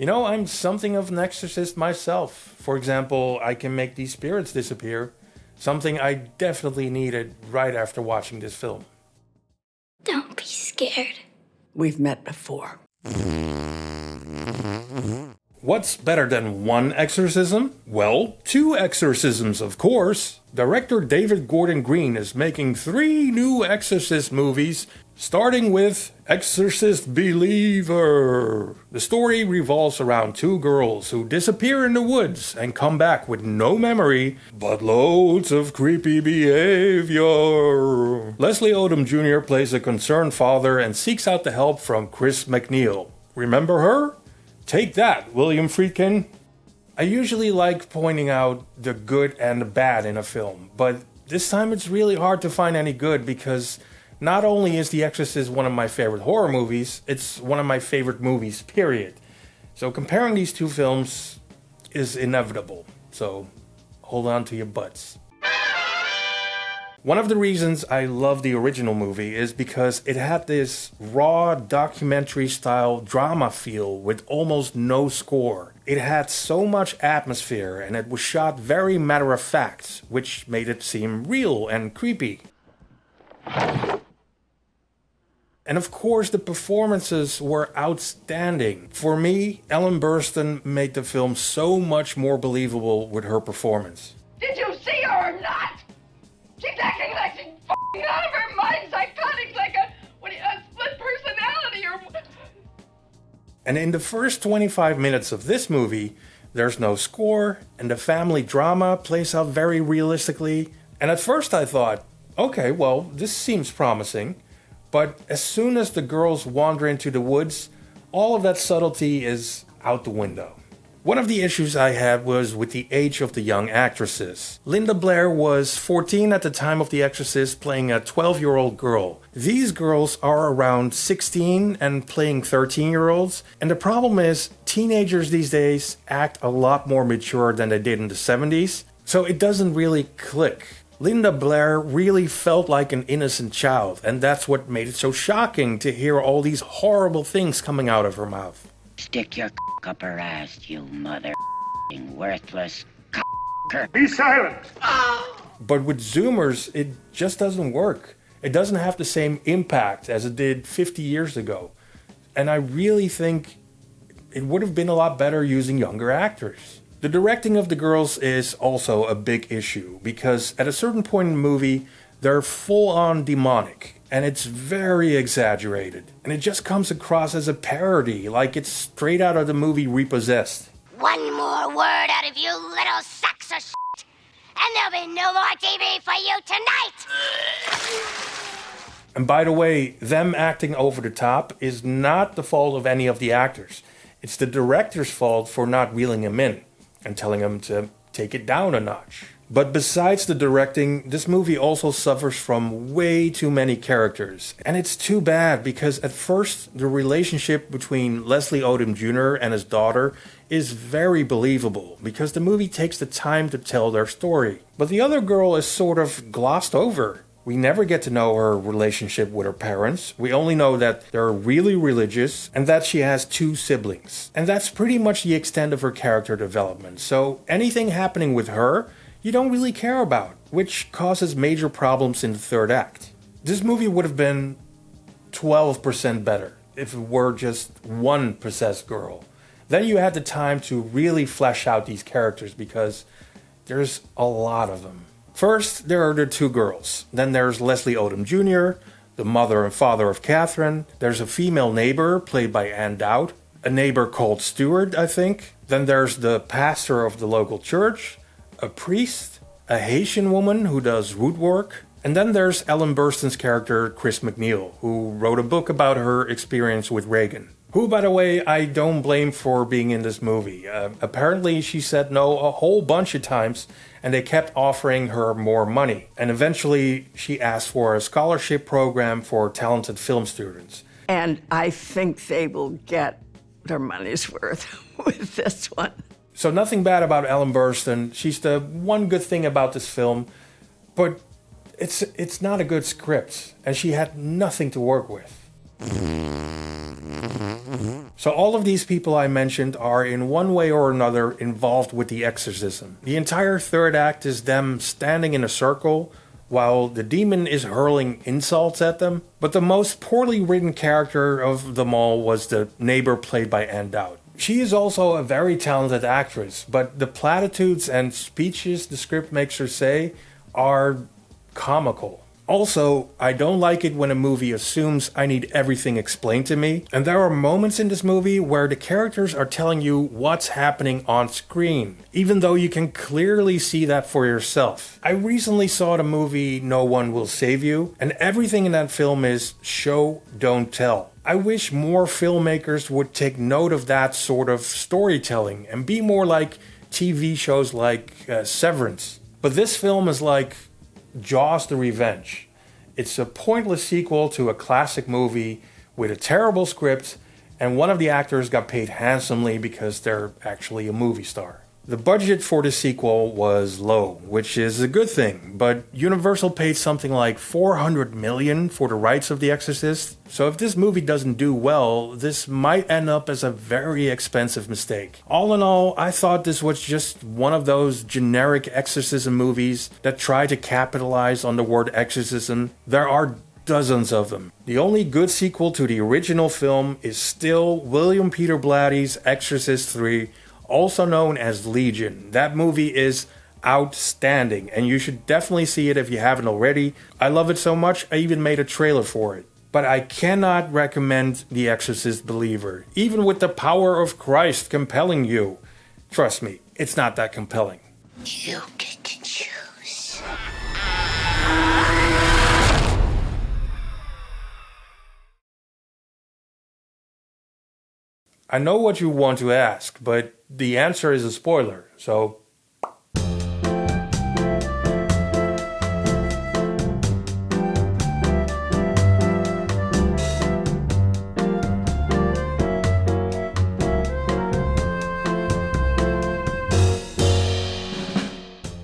You know, I'm something of an exorcist myself. For example, I can make these spirits disappear. Something I definitely needed right after watching this film. Don't be scared. We've met before. What's better than one exorcism? Well, two exorcisms, of course. Director David Gordon Green is making 3 new Exorcist movies, starting with Exorcist Believer. The story revolves around 2 girls who disappear in the woods and come back with no memory, but loads of creepy behavior. Leslie Odom Jr. plays a concerned father and seeks out the help from Chris McNeil. Remember her? Take that, William Friedkin. I usually like pointing out the good and the bad in a film, but this time it's really hard to find any good because not only is The Exorcist one of my favorite horror movies, it's one of my favorite movies, period. So comparing these 2 films is inevitable, so hold on to your butts. One of the reasons I love the original movie is because it had this raw documentary-style drama feel with almost no score. It had so much atmosphere and it was shot very matter-of-fact, which made it seem real and creepy. And of course the performances were outstanding. For me, Ellen Burstyn made the film so much more believable with her performance. Did you see her or not? She's acting like she's f***ing out of her mind, psychotic, like a split personality or... And in the first 25 minutes of this movie, there's no score, and the family drama plays out very realistically. And at first I thought, okay, well, this seems promising. But as soon as the girls wander into the woods, all of that subtlety is out the window. One of the issues I had was with the age of the young actresses. Linda Blair was 14 at the time of The Exorcist, playing a 12-year-old girl. These girls are around 16 and playing 13-year-olds. And the problem is, teenagers these days act a lot more mature than they did in the 70s. So it doesn't really click. Linda Blair really felt like an innocent child, and that's what made it so shocking to hear all these horrible things coming out of her mouth. Stick your up her ass, you mother worthless Be silent! But with Zoomers, it just doesn't work. It doesn't have the same impact as it did 50 years ago. And I really think it would have been a lot better using younger actors. The directing of the girls is also a big issue, because at a certain point in the movie, they're full-on demonic. And it's very exaggerated. And it just comes across as a parody, like it's straight out of the movie Repossessed. One more word out of you little sacks of shit, and there'll be no more TV for you tonight! And by the way, them acting over the top is not the fault of any of the actors. It's the director's fault for not reeling him in and telling him to take it down a notch. But besides the directing, this movie also suffers from way too many characters. And it's too bad, because at first the relationship between Leslie Odom Jr. and his daughter is very believable, because the movie takes the time to tell their story. But the other girl is sort of glossed over. We never get to know her relationship with her parents. We only know that they're really religious and that she has 2 siblings. And that's pretty much the extent of her character development. So anything happening with her, you don't really care about, which causes major problems in the 3rd act. This movie would have been 12% better if it were just one possessed girl. Then you had the time to really flesh out these characters, because there's a lot of them. First, there are the 2 girls. Then there's Leslie Odom Jr., the mother and father of Catherine. There's a female neighbor, played by Ann Dowd. A neighbor called Stuart, I think. Then there's the pastor of the local church. A priest, a Haitian woman who does root work, and then there's Ellen Burstyn's character Chris McNeil, who wrote a book about her experience with Reagan. Who, by the way, I don't blame for being in this movie. Apparently she said no a whole bunch of times, and they kept offering her more money. And eventually she asked for a scholarship program for talented film students. And I think they will get their money's worth with this one. So nothing bad about Ellen Burstyn. She's the one good thing about this film, but it's not a good script, and she had nothing to work with. So all of these people I mentioned are in one way or another involved with the exorcism. The entire third act is them standing in a circle while the demon is hurling insults at them. But the most poorly written character of them all was the neighbor played by Ann Dowd. She is also a very talented actress, but the platitudes and speeches the script makes her say are comical. Also, I don't like it when a movie assumes I need everything explained to me, and there are moments in this movie where the characters are telling you what's happening on screen, even though you can clearly see that for yourself. I recently saw the movie No One Will Save You, and everything in that film is show, don't tell. I wish more filmmakers would take note of that sort of storytelling and be more like TV shows like Severance. But this film is like Jaws the Revenge. It's a pointless sequel to a classic movie with a terrible script, and one of the actors got paid handsomely because they're actually a movie star. The budget for the sequel was low, which is a good thing, but Universal paid something like $400 million for the rights of The Exorcist, so if this movie doesn't do well, this might end up as a very expensive mistake. All in all, I thought this was just one of those generic exorcism movies that try to capitalize on the word exorcism. There are dozens of them. The only good sequel to the original film is still William Peter Blatty's Exorcist 3, also known as Legion. That movie is outstanding, and you should definitely see it if you haven't already. I love it so much, I even made a trailer for it. But I cannot recommend The Exorcist Believer, even with the power of Christ compelling you. Trust me, it's not that compelling. You get to choose. I know what you want to ask, but the answer is a spoiler, so...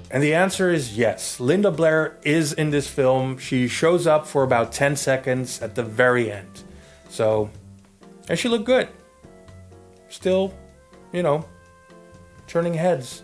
And the answer is yes. Linda Blair is in this film. She shows up for about 10 seconds at the very end. So, and she looked good. Still, turning heads.